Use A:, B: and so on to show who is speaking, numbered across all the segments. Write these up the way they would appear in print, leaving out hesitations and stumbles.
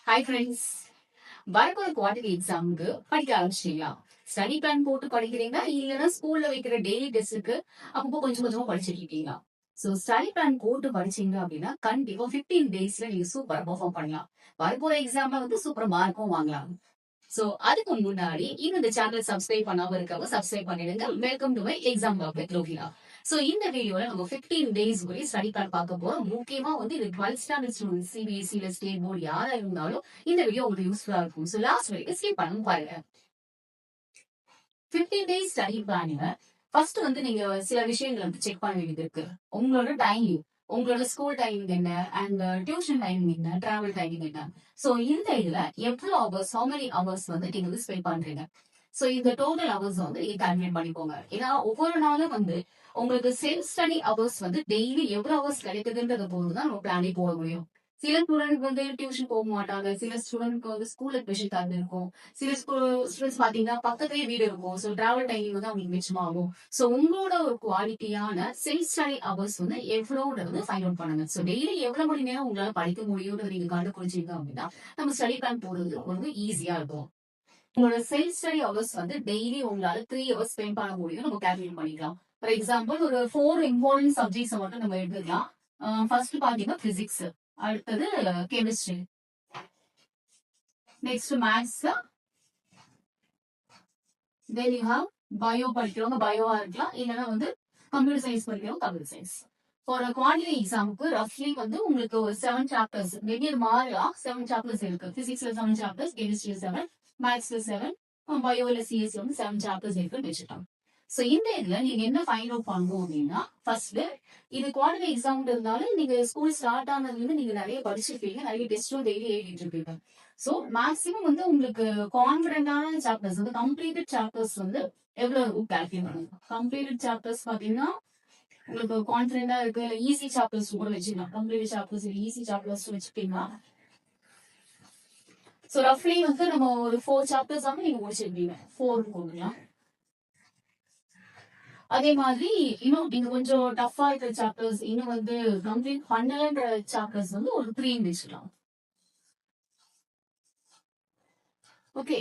A: Hi friends, வரப்போற quarterly எக்ஸாமுக்கு படிக்க ஆரம்பிச்சிட்டீங்களா? ஸ்டடி பிளான் போட்டு படிக்கிறீங்களா, இல்லைன்னா ஸ்கூல்ல வைக்கிற டெய்லி டெஸ்ட்டுக்கு அப்பப்போ கொஞ்சம் கொஞ்சமா படிச்சுட்டு இருக்கீங்களா? ஸோ ஸ்டடி பிளான் போட்டு படிச்சீங்க அப்படின்னா கண்டிப்பா 15 டேஸ்ல நீங்க சூப்பரா பெர்ஃபார்ம் பண்ணலாம். வரப்போற எக்ஸாம்ல வந்து சூப்பர் மார்க்கும் வாங்கலாம். சோ அதுக்கு முன்னாடி இன்னும் இந்த சேனல் சப்ஸ்கிரைப் பண்ணாம இருக்கவங்க சப்ஸ்கிரைப் பண்ணிடுங்க. Welcome to my exam with Lokina. So இந்த வீடியோல நம்ம 15 டேஸ் வரை ஸ்டடி பிளான் பார்க்க போறோம். முக்கியமா வந்து இது 12th ஸ்டாண்டர்ட் ஸ்டூடெண்ட் சிபிஎஸ்சி இல்ல ஸ்டேட் போர்டு யாரா இருந்தாலும் இந்த வீடியோ உங்களுக்கு யூஸ்ஃபுல்லா இருக்கும். சோ லாஸ்ட் வரைக்கும் ஸ்கிப் பண்ணாம பாருங்க. 15 டேஸ் ஸ்டடி பிளான்ல ஃபர்ஸ்ட் வந்து நீங்க சில விஷயங்களை வந்து செக் பண்ண வேண்டியது இருக்கு. உங்களோட டைமிங், உங்களோட ஸ்கூல் டைமிங் என்ன, அண்ட் டியூஷன் டைமிங் என்ன, டிராவல் டைமிங் என்ன. சோ இந்த இதுல எவ்வளவு ஹவர்ஸ், ஹவு மெனி ஹவர்ஸ் வந்து நீங்க வந்து ஸ்பெண்ட் பண்றீங்க. சோ இந்த டோட்டல் ஹவர்ஸ் வந்து நீங்க கால்குலேட் பண்ணிக்கோங்க. ஏன்னா ஒவ்வொரு நாளும் வந்து உங்களுக்கு செல்ஃப் ஸ்டடி ஹவர்ஸ் வந்து டெய்லி எவ்வளவு ஹவர்ஸ் கிடைக்குதுன்றத பொறுத்து தான் நம்ம பிளானே போட முடியும். சில ஸ்டூடெண்ட் வந்து டியூஷன் போக மாட்டாங்க, சில ஸ்டூடெண்ட்க்கு வந்து ஸ்கூல்ல ஸ்பெஷல் கிளாஸ் இருக்கும், சில ஸ்டூடெண்ட்ஸ் பாத்தீங்கன்னா பக்கத்துலயே வீடு இருக்கும். ஸோ டிராவல் டைமிங் வந்து அவங்களுக்கு மிச்சமாகும். ஸோ உங்களோட ஒரு குவாலிட்டியான செல்ஃப் ஸ்டடி ஹவர்ஸ் வந்து எவ்வளோன்றது ஃபைண்ட் அவுட் பண்ணுங்க. ஸோ டெய்லி எவ்வளவு மணி நேரம் உங்களால படிக்க முடியும்ன்றது நீங்க கண்டுபிடிச்சீங்க அப்படின்னா நம்ம ஸ்டடி பிளான் போடுறது வந்து ஈஸியா இருக்கும். உங்களோட செல்ஃப் ஸ்டடி ஹவர்ஸ் வந்து டெய்லி உங்களால 3 ஹவர்ஸ் ஸ்பெண்ட் பண்ண முடியும் நம்ம கால்குலேட் பண்ணிக்கலாம். ஃபார் எக்ஸாம்பிள் ஒரு 4 இம்பார்ட்டன்ட் சப்ஜெக்ட்ஸ் மட்டும் நம்ம எடுத்துக்கலாம். ஃபர்ஸ்ட் பாத்தீங்கன்னா பிசிக்ஸ், அடுத்தது chemistry, next maths, then you have bio படிக்கிறவங்க பயோவா இருக்கலாம், இல்லைன்னா வந்து கம்ப்யூட்டர் சயின்ஸ் படிக்கிறவங்க கம்ப்யூட்டர் சயின்ஸ். ஃபார் குவார்டர்லி எக்ஸாமுக்கு ரஃப்லி வந்து உங்களுக்கு ஒரு 7 சாப்டர்ஸ், மேபி அது மாறலாம், 7 சாப்டர்ஸ் இருக்கு. பிசிக்ஸ்ல 7 சாப்டர்ஸ், கெமிஸ்ட்ரியில 7, மேத்ஸ்ல 7, பயோல சிஎஸ்சி வந்து 7 சாப்டர்ஸ் இருக்குன்னு வச்சுட்டாங்க. சோ இந்த இதுல நீங்க என்ன ஃபைண்ட் அவுட் பண்ணணும் அப்படின்னா, ஃபர்ஸ்ட் இது குவார்டர்லி எக்ஸாம்ன்றதுனால நீங்க ஸ்கூல் ஸ்டார்ட் ஆனதுல இருந்து நீங்க நிறைய படிச்சிருப்பீங்க, நிறைய டெஸ்ட்டும் டெய்லி எழுதிட்டு இருப்பீங்க. சோ மேக்ஸிமம் வந்து உங்களுக்கு கான்பிடென்டான சாப்டர்ஸ் வந்து கம்ப்ளீட்டட் சாப்டர்ஸ் வந்து எவ்வளவு கால்குலேட் பண்ணுங்க. கம்ப்ளீட்டட் சாப்டர்ஸ் பாத்தீங்கன்னா உங்களுக்கு கான்பிடென்டா இருக்கு, இல்ல ஈஸி சாப்டர்ஸ் கூட வச்சுக்கலாம். கம்ப்ளீட்டட் சாப்டர்ஸ் ஈஸி சாப்டர்ஸ் வச்சுப்பீங்களா? சோ ரஃப்லி வந்து நம்ம ஒரு 4 சாப்டர்ஸ் வந்து நீங்க முடிச்சிருப்பீங்க, 4 போடலாம். அதே மாதிரி இன்னும் நீங்க கொஞ்சம் டஃபா இருக்கிற சாப்டர்ஸ், இன்னும் வந்து கம்ப்ளீட் பண்ணலன்ற சாப்டர்ஸ் வந்து ஒரு 3 வச்சுக்கலாம். ஓகே.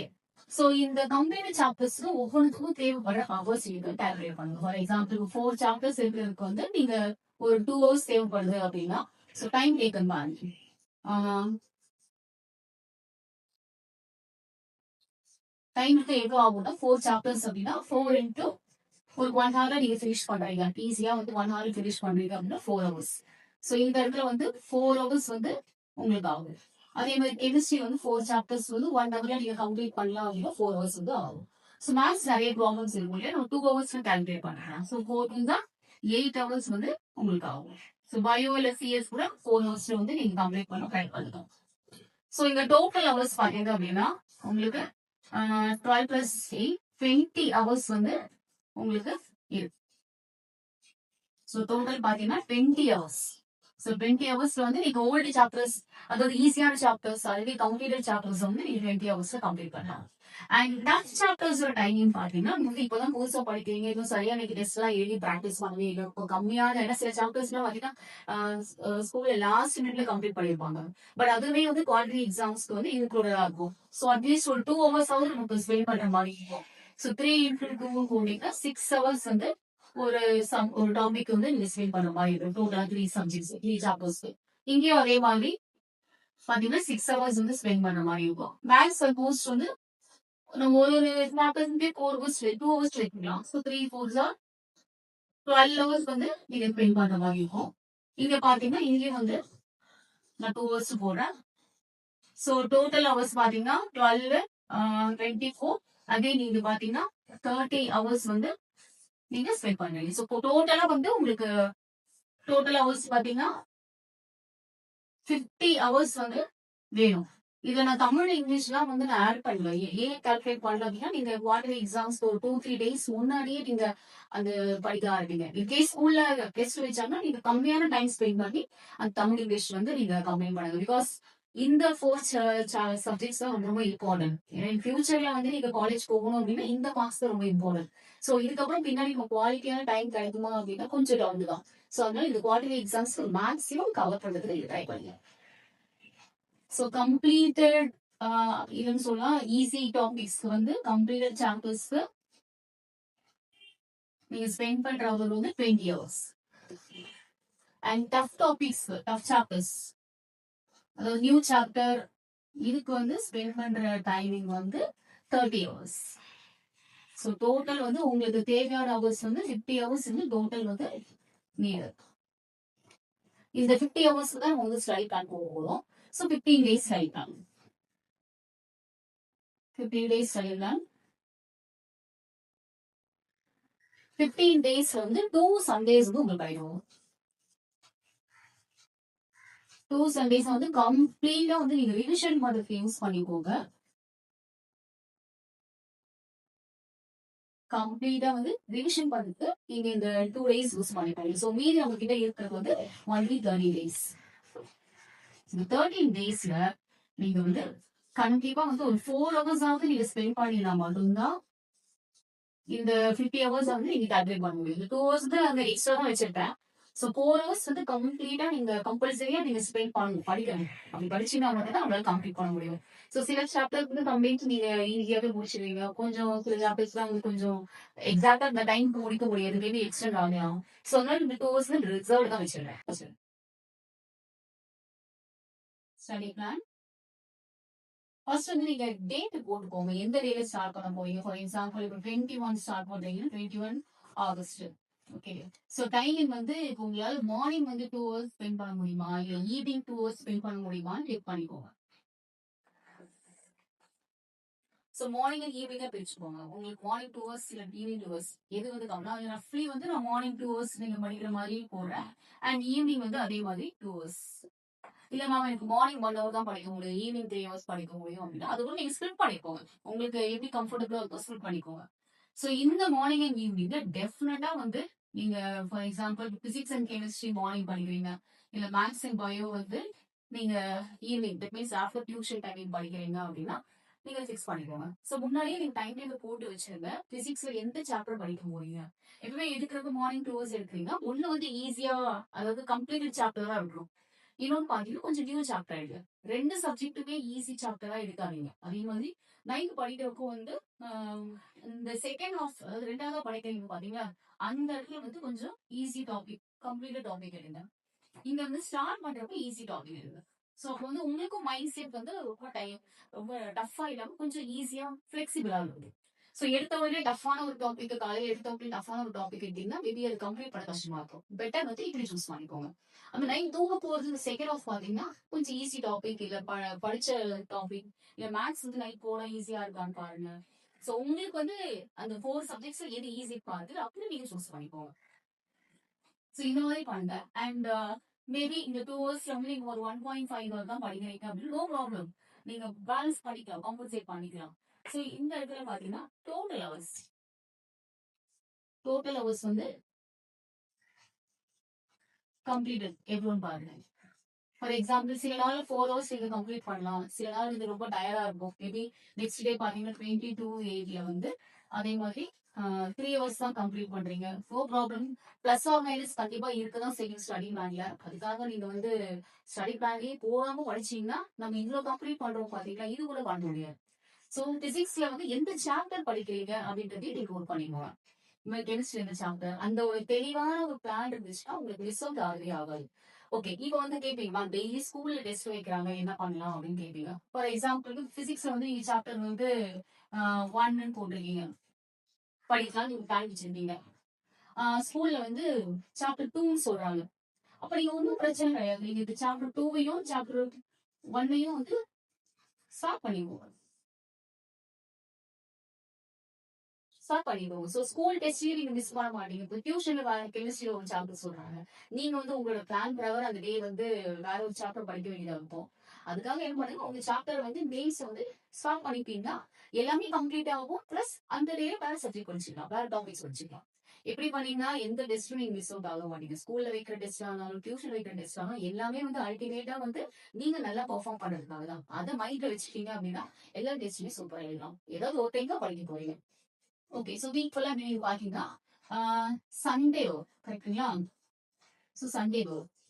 A: சோ இந்த கம்ப்ளீட் சாப்டர்ஸ் ஒவ்வொன்றுக்கும் தேவைப்படுற ஹவர்ஸ் நீங்க கால்குலேட் பண்ணுங்க. ஃபார் எக்ஸாம்பிள் 4 சாப்டர்ஸ் இருக்கிறதுக்கு வந்து நீங்க ஒரு 2 ஹவர்ஸ் தேவைப்படுது அப்படின்னா, சோ டைம் டேக்கன் பாருங்க. டைமுக்கு எவ்வளவு ஆகும்னா 4 சாப்டர்ஸ் அப்படின்னா 4 இன்டூ ஒரு 1 ஹவர்ல நீங்க ஃபினிஷ் பண்றீங்க. ஈஸியா வந்து 1 ஹவர் ஃபினிஷ் பண்றீங்க அப்படின்னா 4 ஹவர்ஸ். சோ இந்த இடத்துல வந்து 4 ஹவர்ஸ் வந்து உங்களுக்கு ஆகும். அதே மாதிரி கெமிஸ்ட்ரி வந்து 4 சாப்டர்ஸ் வந்து 1 ஹவர்ல நீங்க கம்ப்ளீட் பண்ணலாம் அப்படின்னா 4 ஹவர்ஸ் வந்து ஆகும். சோ மேத்ஸ் நிறைய ப்ராப்ளம்ஸ் இருக்கும் இல்லையா, நம்ம 2 ஹவர்ஸ் கால்குலேட் பண்ணலாம். சோ 4 தான் 8 ஹவர்ஸ் வந்து உங்களுக்கு ஆகும். சோ பயோ இல்ல சிஎஸ் கூட 4 ஹவர்ஸ்ல வந்து நீங்க கம்ப்ளீட் பண்ண ட்ரை பண்ணலாம். சோ இந்த டோட்டல் ஹவர்ஸ் பாத்தீங்க அப்படின்னா உங்களுக்கு 12 பிளஸ் 8 20 ஹவர்ஸ் வந்து உங்களுக்கு இருக்கு. சோ டோட்டல் பாத்தீங்கன்னா 20 ஹவர்ஸ். சோ 20 ஹவர்ஸ்ல வந்து நீங்க ஓல்டு சாப்டர்ஸ், அதாவது ஈஸியான சாப்டர்ஸ், ஆல்ரெடி கம்ப்ளீட்டட் சாப்டர்ஸ் வந்து நீங்க 20 ஹவர்ஸ்ல கம்ப்ளீட் பண்ணலாம். அண்ட் டஃப் சாப்டர்ஸோட டைமிங் பாத்தீங்கன்னா நீங்க இப்பதான் புதுசா படிக்கிறீங்க, இன்னும் சரியா நீங்க டெஸ்ட் எல்லாம் எழுதி பிராக்டிஸ் பண்ணவே இல்லை, இப்போ கம்மியான ஏன்னா சில சாப்டர்ஸ் எல்லாம் பாத்தீங்கன்னா ஸ்கூல்ல லாஸ்ட் மினிட்ல கம்ப்ளீட் பண்ணிருப்பாங்க. பட் அதுவே வந்து குவார்டர்லி எக்ஸாம்ஸ்க்கு வந்து இன்க்ளூடடா இருக்கும். சோ அட்லீஸ்ட் ஒரு 2 ஹவர்ஸ் ஆவது நமக்கு ஸ்பெண்ட் பண்ற மாதிரி இருக்கும். சோ 3 இன்டூ 2 போனீங்கன்னா 6 ஹவர்ஸ் வந்து ஒரு ஒரு டாபிக் வந்து நீங்க ஸ்பெண்ட் பண்ண மாதிரி இருக்கும். டோட்டலா 3 சப்ஜெக்ட்ஸ், 3 சாப்டர்ஸ்க்கு. இங்கேயும் அதே மாதிரி பாத்தீங்கன்னா 6 ஹவர்ஸ் வந்து ஸ்பெண்ட் பண்ண மாதிரி இருக்கும். மேத்ஸ் சப்போஸ் வந்து நம்ம ஒரு சாப்டர்ஸ் 4 ஹவர்ஸ் 2 ஹவர்ஸ் வைக்கலாம். ஸோ 3 4 12 ஹவர்ஸ் வந்து நீங்க ஸ்பெண்ட் பண்ற மாதிரி இருக்கும். இங்க பாத்தீங்கன்னா இங்கேயும் வந்து நான் 2 ஹவர்ஸ் போடுறேன். ஸோ டோட்டல் ஹவர்ஸ் பாத்தீங்கன்னா 12 24 அகைன் நீங்க பாத்தீங்கன்னா 30 ஹவர்ஸ் வந்து நீங்க ஸ்பெண்ட் பண்றீங்க. ஸோ டோட்டலா வந்து உங்களுக்கு டோட்டல் ஹவர்ஸ் பாத்தீங்கன்னா 50 ஹவர்ஸ் வந்து வேணும். இதுல நான் தமிழ் இங்கிலீஷ்லாம் வந்து நான் ஆட் பண்ணல. ஏன் கால்குலேட் பண்ணல அப்படின்னா நீங்க குவார்டர்லி எக்ஸாம்ஸ் ஒரு 2-3 டேஸ் முன்னாடியே நீங்க அந்த படிக்க ஆரம்பிங்க. இன்கேஸ் ஸ்கூல்ல டெஸ்ட் வச்சாங்கன்னா நீங்க கம்மியான டைம் ஸ்பெண்ட் பண்ணி அந்த தமிழ் இங்கிலீஷ் வந்து நீங்க கம்ப்ளைண்ட் பண்ணுங்க. பிகாஸ் இந்த 4 சப்ஜெக்ட்ஸ் தான் ரொம்ப இம்பார்ட்டன்ட். ஏன்னா ஃபியூச்சர்ல வந்து நீங்க காலேஜ் போகணும் அப்படின்னா இந்த மார்க்ஸ் தான் ரொம்ப இம்பார்ட்டன்ட். சோ இதுக்கப்புறம் பின்னாடி நம்ம குவாலிட்டியான டைம் கிடைக்குமா அப்படின்னா கொஞ்சம் டவுன் தான். சோ அதனால இந்த குவார்டர்லி எக்ஸாம்ஸ் மேக்ஸிமம் கவர் பண்றதுக்கு நீங்க ட்ரை பண்ணுங்க. ஸோ கம்ப்ளீட்டட் இதுன்னு சொல்லலாம் ஈஸி டாபிக்ஸ்க்கு வந்து கம்ப்ளீட்டட் சாப்டர்ஸ்க்கு நீங்க ஸ்பெண்ட் பண்ற அவர் வந்து 20 hours. And tough topics, tough chapters, அதாவது நியூ சாப்டர், இதுக்கு வந்து ஸ்பெண்ட் பண்ற டைமிங் வந்து 30 ஹவர்ஸ். ஸோ டோட்டல் வந்து உங்களுக்கு தேவையான ஹவர்ஸ் வந்து 50 ஹவர்ஸ் வந்து டோட்டல் வந்து நீடு. இந்த 50 ஹவர்ஸ் தான் நம்ம வந்து ஸ்டடி பிளான் போகிறோம். So 15 days study plan, 15 days study plan. 15 days வந்து 2 சண்டேஸ் வந்து உங்களுக்கு ஆயிடும். 2 சண்டேஸ் வந்து கம்ப்ளீட்டா வந்து நீங்க ரிவிஷன் பண்ணுறதுக்கு யூஸ் பண்ணிக்கோங்க. கம்ப்ளீட்டா வந்து ரிவிஷன் பண்ணிட்டு நீங்க இந்த 2 டேஸ் யூஸ் பண்ணிக்கோங்க. ஸோ மீதி அவங்க கிட்ட இருக்கிறது வந்து ஒன்லி 30 டேஸ். இந்த 13 டேஸ்ல நீங்க வந்து கண்டிப்பா வந்து ஒரு 4 ஹவர்ஸ் ஆவது நீங்க ஸ்பெண்ட் பண்ணினா மட்டும்தான் இந்த 50 ஹவர்ஸ் வந்து நீங்க டார்கெட் பண்ண முடியும். 2 ஹவர்ஸ் தான் அங்க எக்ஸ்ட்ரா தான் வச்சிருப்பேன். ஸோ 4 ஹவர்ஸ் வந்து கம்ப்ளீட்டா நீங்க கம்பல்சரியா நீங்க ஸ்பெண்ட் பண்ணணும், படிக்கணும். அப்படி படிச்சீங்கன்னா மட்டும் தான் நம்மளால கம்ப்ளீட் பண்ண முடியும். ஸோ சில சாப்டர்ஸ் வந்து கம்ப்ளீட் நீங்க ஈஸியாவே முடிச்சிருவீங்க. கொஞ்சம் சில சாப்டர்ஸ் தான் வந்து கொஞ்சம் எக்ஸாக்டா அந்த டைம் முடிக்க முடியாது, மேபி எக்ஸ்டெண்ட் ஆகலாம். ஸோ அதனால இந்த 2 ஹவர்ஸ் ரிசர்வ் தான் வச்சிருக்கேன். ஸ்டடி பிளான் ஃபர்ஸ்ட் வந்து நீங்க டேட் போட்டுக்கோங்க, எந்த டேல ஸ்டார்ட் பண்ண போறீங்க. ஃபார் எக்ஸாம்பிள் இப்போ 21 ஸ்டார்ட் பண்றீங்கன்னா 21 ஆகஸ்ட். ஓகே. ஸோ டைமிங் வந்து இப்போ உங்களால மார்னிங் வந்து 2 ஹவர்ஸ் ஸ்பெண்ட் பண்ண முடியுமா, இல்லை ஈவினிங் 2 ஹவர்ஸ் ஸ்பெண்ட் பண்ண முடியுமான்னு செக் பண்ணிக்கோங்க. ஸோ மார்னிங் அண்ட் ஈவினிங்கா பிரிச்சுக்கோங்க. உங்களுக்கு மார்னிங் 2 ஹவர்ஸ் இல்லை ஈவினிங் 2 ஹவர்ஸ் எது வந்து கம்மியா ரஃப்லி வந்து நான் மார்னிங் 2 ஹவர்ஸ் நீங்க படிக்கிற மாதிரி போடுறேன். அண்ட் ஈவினிங் வந்து அதே மாதிரி 2 ஹவர்ஸ். இல்ல மேம் எனக்கு மார்னிங் 1 ஹவர் தான் படிக்க முடியும், ஈவினிங் 3 ஹவர்ஸ் படிக்க முடியும் அப்படின்னா அது கூட நீங்க ஸ்பிளிட் பண்ணிக்கோங்க. உங்களுக்கு எப்படி கம்ஃபர்டபுளா இருக்கோ ஸ்பிளிட் பண்ணிக்கோங்க. ஸோ இந்த மார்னிங் அண்ட் ஈவினிங்ல டெஃபினட்டா வந்து நீங்க for example physics and chemistry morning படிக்கிறீங்க, இல்ல மேத்ஸ் அண்ட் பயோ வந்து நீங்க evening, that means after tuition timing படிக்கிறீங்க அப்படின்னா நீங்க ஃபிக்ஸ் பண்ணிக்கோங்க. ஸோ முன்னாடியே நீங்க டைம் டேபிள் போட்டு வச்சிருங்க. பிசிக்ஸ்ல எந்த சாப்டர் படிக்க போறீங்க, எப்பவுமே எடுக்கிறது மார்னிங் 2 ஹவர்ஸ் எடுக்கிறீங்க. ஒண்ணு வந்து ஈஸியா, அதாவது கம்ப்ளீட்டட் சாப்டர் தான் இருக்கும். இன்னொன்னு பாத்தீங்கன்னா கொஞ்சம் நியூ சாப்டர் எடுங்க. 2 சப்ஜெக்ட்டுமே ஈஸி சாப்டரா எடுக்காதீங்க. அதே மாதிரி நைன்த் படிக்கிறப்போ வந்து இந்த செகண்ட் ஹாஃப், அதாவது 2ஆவதா படிக்கிறீங்க பாத்தீங்களா, அந்த இடத்துல வந்து கொஞ்சம் ஈஸி டாபிக், கம்ப்ளீட்டட் டாபிக் எடுங்க. இங்க வந்து ஸ்டார்ட் பண்றப்ப ஈஸி டாபிக் எடுங்க. ஸோ அப்போ வந்து உங்களுக்கும் மைண்ட் செட் வந்து ரொம்ப டஃபா இல்லாம கொஞ்சம் ஈஸியா ஃபிளெக்சிபிளா இருக்கும். ஸோ எடுத்த உடனே டஃபான ஒரு டாபிக், காலையில எடுத்த உடனே டஃபான ஒரு டாபிக் எடுத்தீங்கன்னா மேபி அது கம்ப்ளீட் பண்ண கஷ்டமா இருக்கும். பெட்டர் வந்து இப்படி சூஸ் பண்ணிக்கோங்க. அந்த நைட் தூங்க போறது இந்த செகண்ட் ஆஃப் பாத்தீங்கன்னா கொஞ்சம் ஈஸி டாபிக், இல்ல படிச்ச டாபிக், இல்ல மேத்ஸ் வந்து நைட் போட ஈஸியா இருக்கான்னு பாருங்க. ஸோ உங்களுக்கு வந்து அந்த 4 சப்ஜெக்ட்ஸ் எது ஈஸி பார்த்து அப்படி நீங்க சூஸ் பண்ணிக்கோங்க. ஸோ இந்த மாதிரி பண்ணுங்க. அண்ட் மேபி இந்த 2 ஹவர்ஸ்ல வந்து நீங்க ஒரு 1.5 ஹவர் தான் படிக்கிறீங்க அப்படின்னு நோ ப்ராப்ளம், நீங்க பேலன்ஸ் பண்ணிக்கலாம், காம்பன்சேட் பண்ணிக்கலாம். ஸோ இந்த இடத்துல பாத்தீங்கன்னா டோட்டல் ஹவர்ஸ் வந்து கம்ப்ளீட்டட் எவ்வளோன்னு பாருங்க. ஃபார் எக்ஸாம்பிள் சில நாள் 4 ஹவர்ஸ் நீங்க கம்ப்ளீட் பண்ணலாம், சில நாள் இது ரொம்ப டயர்டா இருக்கும். மேபி நெக்ஸ்ட் டே பாத்தீங்கன்னா 22:08 வந்து அதே மாதிரி 3 ஹவர்ஸ் தான் கம்ப்ளீட் பண்றீங்க. No problem. Plus or minus கண்டிப்பா இருக்கதான் செய்யும் ஸ்டடி பிளான்ல. அதுக்காக நீங்க வந்து ஸ்டடி பிளான்லயே போகாம படிச்சீங்கன்னா நம்ம இவ்வளவு கம்ப்ளீட் பண்றோம் பாத்தீங்களா, இது கூட பண்ண முடியாது. சோ பிசிக்ஸ்ல வந்து எந்த சாப்டர் படிக்கிறீங்க அப்படின்றதையும் நீங்க நோட் பண்ணிக்கோங்க. கெமிஸ்ட்ரி எந்த சாப்டர், அந்த ஒரு தெளிவான ஒரு பிளான் இருந்துச்சுன்னா உங்களுக்கு ரிசல்ட் ஆகவே ஆகாது. ஓகே, இப்போ வந்து கேட்பீங்க மேம் டெய்லி ஸ்கூல்ல டெஸ்ட் வைக்கிறாங்க என்ன பண்ணலாம் அப்படின்னு கேட்பீங்க. ஃபார் எக்ஸாம்பிள் பிசிக்ஸ்ல வந்து நீங்க சாப்டர் வந்து 1 போட்டிருக்கீங்க, படிக்கலாம் நீங்க பிளான் வச்சிருந்தீங்க. ஸ்கூல்ல வந்து சாப்டர் 2 சொல்றாங்க, அப்ப நீங்க ஒன்றும் பிரச்சனை கிடையாது. நீங்க இந்த சாப்டர் 2வையும் சாப்டர் 1ஐயும் வந்து ஸ்டார்ட் பண்ணிடுவோம். ஸ்டார்ட் பண்ணிடுவோம். ஸோ ஸ்கூல் டெஸ்ட்லயும் நீங்க மிஸ் பண்ண மாட்டீங்க. இப்போ டியூஷன்ல கெமிஸ்ட்ரி ஒரு சாப்டர் சொல்றாங்க, நீங்க வந்து உங்களோட பிளான் பிரகாரம் அந்த டே வந்து வேற ஒரு சாப்டர் படிக்க வேண்டியதா இருக்கும். அதுக்காக என்ன பண்ணுங்க, உங்க சாப்டர் வந்து மெயின்ஸ் வந்து ஸ்டார்ட் பண்ணிட்டீங்கன்னா எல்லாமே கம்ப்ளீட் ஆகும். பிளஸ் அந்த டே வேற சப்ஜெக்ட் படிச்சுக்கலாம், வேற டாபிக்ஸ் படிச்சுக்கலாம். எப்படி பண்ணீங்கன்னா எந்த டெஸ்ட்டும் நீங்க மிஸ் அவுட் ஆக மாட்டீங்க. ஸ்கூல்ல வைக்கிற டெஸ்ட் ஆனாலும் டியூஷன் வைக்கிற டெஸ்ட் ஆனாலும் எல்லாமே வந்து அல்டிமேட்டா வந்து நீங்க நல்லா பெர்ஃபார்ம் பண்றதுக்காக தான். அதை மைண்ட்ல வச்சுட்டீங்க அப்படின்னா எல்லா டெஸ்ட்லயும் சூப்பரா எழுதலாம். ஏதாவது ஒரு டைம் தான் படிக்க போறீங்க. ஓகே, ஸோ வீக் ஃபுல்லா நீங்க பாத்தீங்கன்னா சண்டே கரெக்டுங்களா? ஸோ சண்டே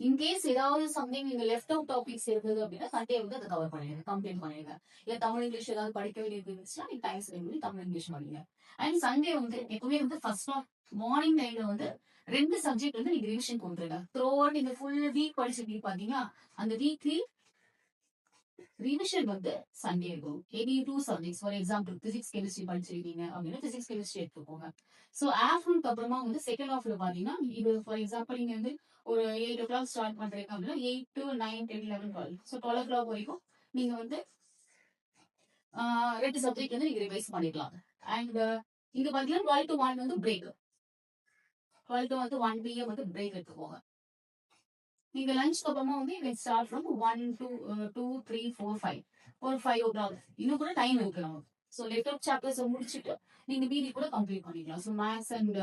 A: இன்கேஸ் ஏதாவது சம்திங் நீங்க லெஃப்ட் அவுட் டாபிக்ஸ் இருக்குது அப்படின்னா சண்டே வந்து அதை கவர் பண்ணிடுங்க, கம்ப்ளீட் பண்ணிடுங்க. இல்ல தமிழ் இங்கிலீஷ் ஏதாவது படிக்க வேண்டியது இருந்துச்சுன்னா நீங்க டைம் ஸ்பெண்ட் பண்ணி தமிழ் இங்கிலீஷ் படிங்க. அண்ட் சண்டே வந்து எப்பவுமே வந்து ஃபர்ஸ்ட் ஆஃப் மார்னிங் டைம்ல வந்து 2 சப்ஜெக்ட் வந்து நீங்க ரிவிஷன் கொடுத்துருங்க. த்ரூ அவுட் நீங்க ஃபுல் வீக் படிச்சுட்டு பாத்தீங்கன்னா அந்த வீக்லி ரிவிஷன் வந்து சண்டே இருக்கும். Any 2 subjects for example physics chemistry படிச்சிருக்கீங்க அப்படின்னா பிசிக்ஸ் கெமிஸ்ட்ரி எடுத்துக்கோங்க. ஸோ ஆஃப்டர்நூன் அப்புறமா வந்து செகண்ட் ஹாஃப்ல பாத்தீங்கன்னா இது ஃபார் எக்ஸாம்பிள் நீங்க வந்து ஒரு 8 o'clock ஸ்டார்ட் பண்றீங்க அப்படின்னா 8 to 9, 10, 11, 12. ஸோ 12 o'clock வரைக்கும் நீங்க வந்து 2 சப்ஜெக்ட் வந்து நீங்க ரிவைஸ் பண்ணிக்கலாம். அண்ட் இங்க பாத்தீங்கன்னா 12 to 1 வந்து பிரேக். 12 to வந்து 1 PM வந்து பிரேக் எடுத்துக்கோங்க. நீங்க லஞ்ச்க்கு அப்புறமா வந்து ஸ்டார்ட் ஃப்ரம் 1 to 2, 3, 4, 5 ஒரு 5 o'clock இன்னும் கூட டைம் இருக்கு நமக்கு. ஸோ லெஃப்ட் அவுட் சாப்டர்ஸ் முடிச்சுட்டு நீங்க மீதி கூட கம்ப்ளீட் பண்ணிக்கலாம். ஸோ மேத்ஸ் அண்ட்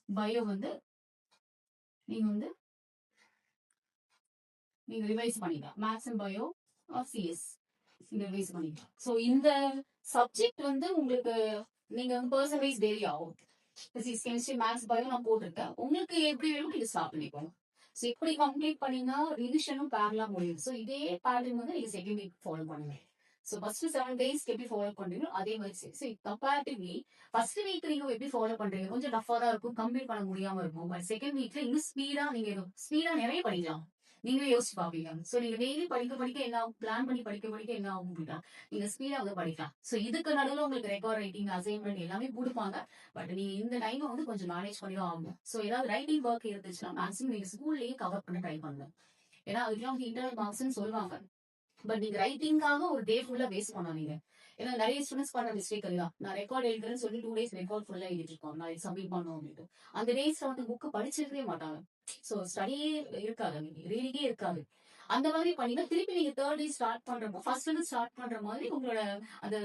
A: பயோ வந்து நீங்க ரிவைஸ் பண்ணிக்கலாம். மேத்ஸ் அண்ட் பயோ சிஎஸ் நீங்க ரிவைஸ் பண்ணிக்கலாம். ஸோ இந்த சப்ஜெக்ட் வந்து உங்களுக்கு நீங்க வந்து பர்சன்டேஜ் வேரி ஆகும். பிசிக்ஸ் கெமிஸ்ட்ரி மேத்ஸ் பயோ நான் போட்டிருக்கேன். உங்களுக்கு எப்படி வேணும் நீங்க ஸ்டார்ட் பண்ணிக்கோங்க. ஸோ இப்படி கம்ப்ளீட் பண்ணீங்கன்னா ரிவிஷனும் பேரலா முடியும். ஸோ இதே பேட்டர்ன் வந்து நீங்க செகண்ட் வீக் ஃபாலோ பண்ணுங்க. ஸோ ஃபர்ஸ்ட் 7 days எப்படி ஃபாலோ பண்றீங்களோ அதே மாதிரி சரி. ஸோ கம்பேரிட்டிவ்லி ஃபர்ஸ்ட் வீக் நீங்க எப்படி ஃபாலோ பண்றீங்க கொஞ்சம் டஃபா தான் இருக்கும், கம்ப்ளீட் பண்ண முடியாம இருக்கும். பட் செகண்ட் வீக்ல இன்னும் ஸ்பீடா நிறைய படிக்கலாம். நீங்களே யோசிச்சு பாப்பீங்க. சோ நீங்க டெய்லி படிக்க படிக்க என்ன ஆகும், பிளான் பண்ணி படிக்க படிக்க என்ன ஆகும் அப்படின்னா நீங்க ஸ்பீடா வந்து படிக்கலாம். சோ இதுக்கு நடுவுல உங்களுக்கு ரெக்கார்ட் ரைட்டிங் அசைன்மெண்ட் எல்லாமே கொடுப்பாங்க. பட் நீங்க இந்த டைம் வந்து கொஞ்சம் மேனேஜ் பண்ணி தான் ஆகணும். சோ ஏதாவது ரைட்டிங் ஒர்க் இருந்துச்சுன்னா மேக்ஸிமம் நீங்க ஸ்கூல்லயே கவர் பண்ண ட்ரை பண்ணுங்க. ஏன்னா அதுக்கெல்லாம் வந்து இன்டர்னல் மார்க்ஸ்ன்னு சொல்லுவாங்க. பட் நீங்க ரைட்டிங்காக ஒரு டே ஃபுல்லா வேஸ்ட் பண்ணாதீங்க. ஏன்னா நிறைய ஸ்டூடெண்ட்ஸ் பண்ண மிஸ்டேக் அதுதான். நான் ரெக்கார்ட் எழுதுறேன்னு சொல்லி 2 days ரெக்கார்ட் ஃபுல்லா எழுதிட்டு இருக்கோம், நான் சப்மிட் பண்ணோம் அப்படின்ட்டு. அந்த டேஸ்ல வந்து புக் படிச்சிருக்கவே மாட்டாங்க. சோ ஸ்டடியே இருக்காது, ரீடிங்கே இருக்காது. அந்த மாதிரி பண்ணீங்கன்னா திருப்பி நீங்க தேர்ட் டே ஸ்டார்ட் பண்றப்போ ஃபர்ஸ்ட் வந்து ஸ்டார்ட் பண்ற மாதிரி உங்களோட அந்த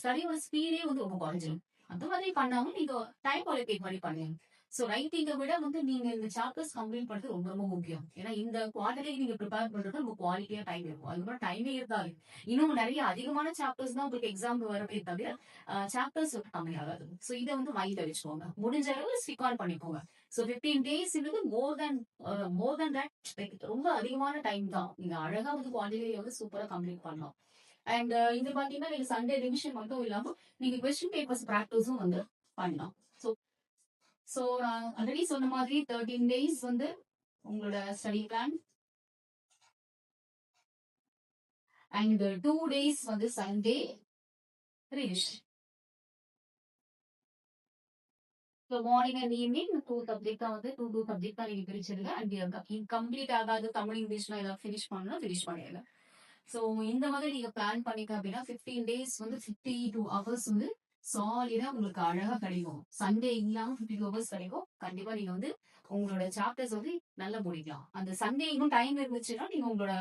A: ஸ்டடியோட ஸ்பீடே வந்து ரொம்ப குறைஞ்சிடும். அந்த மாதிரி பண்ணாம நீங்க டைம் அலோகேட் பண்ணி பண்ணுங்க. சோ ரைட்டிங்கை விட வந்து நீங்க இந்த சாப்டர்ஸ் கம்ப்ளீட் பண்றது ரொம்ப ரொம்ப முக்கியம். ஏன்னா இந்த குவார்டர்லி நீங்க ப்ரிப்பேர் பண்றது ரொம்ப குவாலிட்டியா டைம் இருக்கும். அதுக்கப்புறம் டைமே இருக்காது. இன்னும் நிறைய அதிகமான சாப்டர்ஸ் தான் உங்களுக்கு எக்ஸாம் வரவே தவிர சாப்டர்ஸ் வந்து கம்மியாகாது. சோ இதை வந்து மைண்ட்ல வச்சுக்கோங்க. முடிஞ்ச அளவு ஸ்டிக் ஆன் பண்ணிக்கோங்க. So 15 days more than that ரொம்ப அதிகமான டைம் தான். நீங்க அழகா வந்து குவார்டர்லி வந்து சூப்பரா கம்ப்ளீட் பண்ணலாம். அண்ட் இது பாத்தீங்கன்னா நீங்க சண்டே ரிவிஷன் மட்டும் இல்லாம நீங்க கொஸ்டின் பேப்பர்ஸ் ப்ராக்டிஸும் வந்து பண்ணலாம். ஸோ ஸோ நான் ஆல்ரெடி சொன்ன மாதிரி 13 days வந்து உங்களோட ஸ்டடி பிளான் அண்ட் 2 days வந்து Sunday revision. So morning and evening 2 subject தான் வந்து 2 சப்ஜெக்ட் தான் நீங்க பிரிச்சிருங்க. அண்ட் கம்ப்ளீட் ஆகாது தமிழ் இங்கிலீஷ்லாம் ஏதாவது ஃபினிஷ் பண்ணணும், ஃபினிஷ் பண்ணிடுங்க. ஸோ இந்த மாதிரி நீங்க பிளான் பண்ணிக்க அப்படின்னா 15 days வந்து 52 hours வந்து சாலிடா உங்களுக்கு அழகா கிடைக்கும். சண்டே இல்லாம 52 hours கிடைக்கும். கண்டிப்பா நீங்க வந்து உங்களோட சாப்டர்ஸ் வந்து நல்லா முடிக்கலாம். அந்த சண்டே இன்னும் டைம் இருந்துச்சுன்னா நீங்க உங்களோட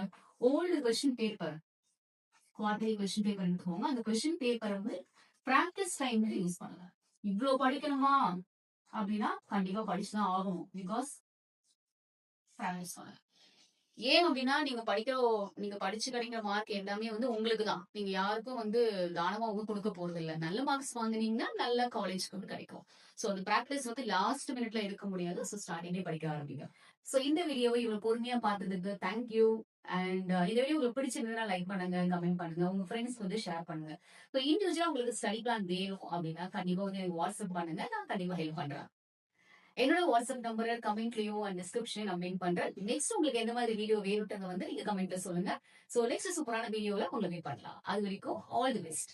A: old question paper quarterly question paper எடுத்துக்கோங்க. அந்த கொஸ்டின் பேப்பரை வந்து பிராக்டிஸ் டைம்ல யூஸ் பண்ணுங்க. இவ்வளவு படிக்கணுமா அப்படின்னா கண்டிப்பா படிச்சுதான் ஆகணும். பிகாஸ் பிராக்டிஸ் பண்ணுங்க. ஏன் அப்படின்னா நீங்க படிச்சு கிடைக்கிற மார்க் எல்லாமே வந்து உங்களுக்கு தான். நீங்க யாருக்கும் வந்து தானமா கொடுக்க போறது இல்ல. நல்ல மார்க்ஸ் வாங்குனீங்கன்னா நல்ல காலேஜ்க்கு வந்து கிடைக்கும். சோ அந்த பிராக்டிஸ் வந்து லாஸ்ட் மினிட்ல இருக்க முடியாது. சோ ஸ்டார்டிங்லேயே படிக்க ஆரம்பிங்க. சோ இந்த வீடியோவை இவ்வளவு பொறுமையா பார்த்ததுக்கு தேங்க்யூ. அண்ட் இந்த வீடியோ உங்களுக்கு பிடிச்சிருந்ததுன்னா லைக் பண்ணுங்க, கமெண்ட் பண்ணுங்க, உங்க ஃப்ரெண்ட்ஸ் வந்து ஷேர் பண்ணுங்க. ஸோ இண்டிவிஜுவலா உங்களுக்கு ஸ்டடி பிளான் வேணும் அப்படின்னா கண்டிப்பா வந்து எனக்கு வாட்ஸ்அப் பண்ணுங்க, நான் கண்டிப்பா ஹெல்ப் பண்றேன். என்னோட வாட்ஸ்அப் நம்பர் கமெண்ட்லயோ அண்ட் டிஸ்கிரிப்ஷன் நான் மெயின் பண்றேன். நெக்ஸ்ட் உங்களுக்கு எந்த மாதிரி வீடியோ வேணும்ன்றத வந்து நீங்க கமெண்ட்ல சொல்லுங்க. சோ நெக்ஸ்ட் சூப்பரான வீடியோல உங்களை மீட் பண்ணலாம். அது வரைக்கும் ஆல் தி பெஸ்ட்.